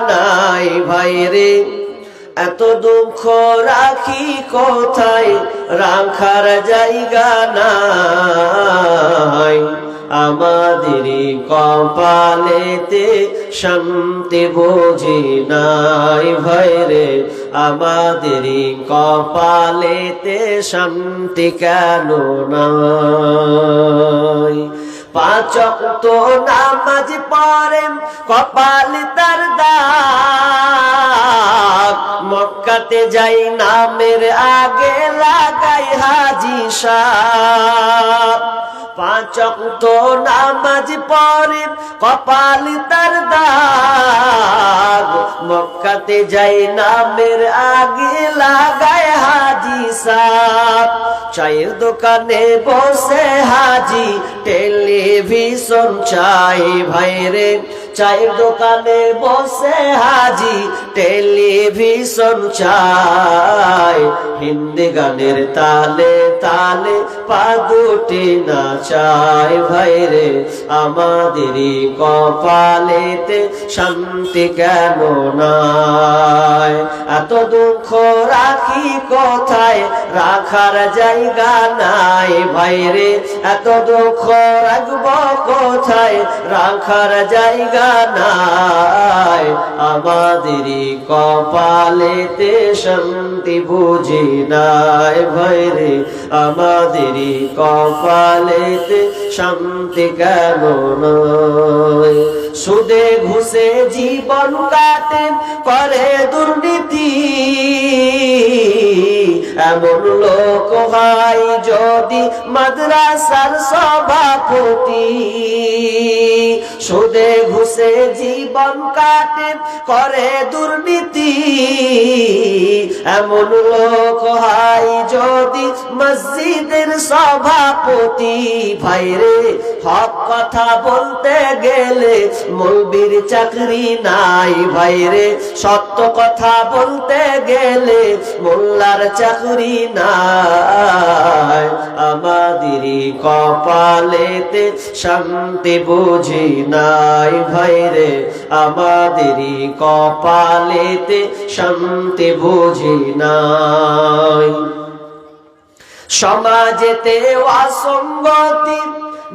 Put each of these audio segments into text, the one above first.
নাই ভাইরে এত দুঃখ রাখি কোথায় রাখার জায়গা নাই আমাদেরই কপালেতে শান্তি বুঝি নাই ভাইরে আমাদেরই কপালেতে শান্তি কেন নাই পাঁচ ওয়াক্ত নামাজ পড়ে কপাল তার দাগ মক্কাতে যাই নামের আগে লাগাই হাজি সাহেব পাঁচ ওয়াক্ত নামাজ পড়ে কপাল তার দাগ মক্কাতে যাই নামের আগে লাগাই হাজি সাহেব চায়ের দোকানে বসে হাজি টেলিভিশন চাই ভাইরে চায়ের দোকানে বসে হাজি টেলিভিশন চাই হিন্দি গানের তালে তালে পাগুটি নাচাই ভাইরে আমাদেরই কপালেতে শান্তি কেন নাই এত দুঃখ রাখি কোথায় রাখার জায়গা নাই ভাইরে এত দুঃখ রাখব কোথায় রাখার জায়গা নাই আমাদেরই কপালেতে শান্তি বুঝি নাই ভাইরে আমাদেরই কপালেতে শান্তি কেন নাই সুদে ঘুষে জীবন কাটে করে দুর্নীতি এমন লোক হয় যদি মাদ্রাসার সভাপতি সুদে ঘুষে জীবন কাটে করে দুর্নীতি এমন লোক হয় যদি মসজিদের সভাপতি ভাইরে হক কথা বলতে গেলে মৌলবীর চাকরি নাই ভাইরে সত্য কথা বলতে গেলে মোল্লার চাকরি নাই আমাদেরই কপালেতে শান্তি বুঝি নাই ভাইরে আমাদেরই কপালেতে শান্তি বুঝি নাই সমাজেতে অসঙ্গতি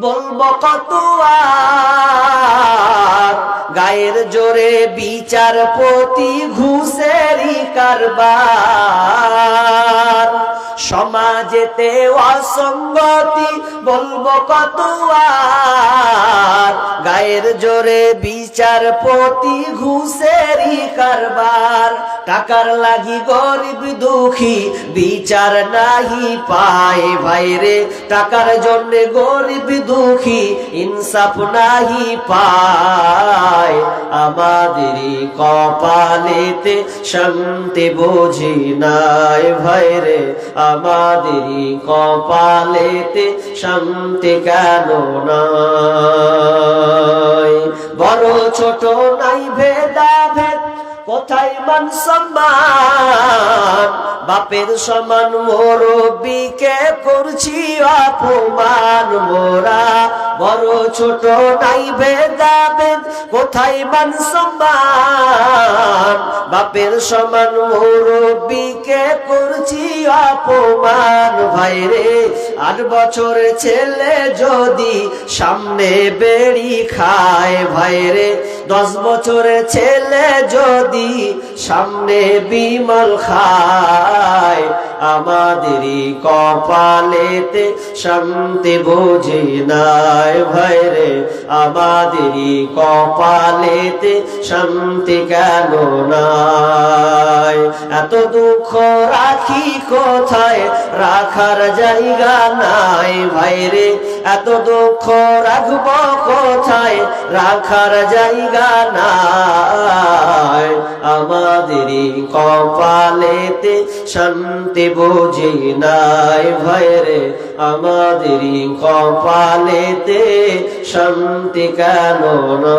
বলবো কত আর গায়ের জোরে বিচারপতি ঘুষেরই কারবার সমাজেতে অসঙ্গতি বলবো কত আর গায়ের জোরে বিচারপতি ঘুষেরই কারবার টাকার লাগি গরিব দুঃখী বিচার নাহি পায় ভাইরে টাকার জন্য গরিব দুঃখী ইনসাফ নাহি পায় আমাদেরই কপালেতে শান্তি বুঝি নাই ভাইরে আমাদেরই কপালেতে শান্তি কেন নাই বড় ছোট নাই ভেদাভেদ কোথায় মান সম্মান বাপের সমান মুরব্বিকে করছি অপমান মোরা বড় ছোট নাই ভেদাভেদ কোথায় মান সম্মান বাপের সমান মুরব্বিকে করছি অপমান ভাইরে 8 বছরের ছেলে যদি সামনে বেড়ি খায় ভাইরে 10 বছরের ছেলে যদি সামনে বিমল খায় আমাদেরই কপালেতে শান্তি বুঝি নাই ভাইরে আমাদেরই কপালেতে শান্তি কেন নাই এত দুঃখ রাখি কোথায় রাখার জায়গা নাই ভাইরে এত দুঃখ রাখব কোথায় রাখার জায়গা নাই আমাদেরই কপালেতে শান্তি বুঝি নাই ভাইরে আমাদেরই কপালেতে শান্তি কেন না।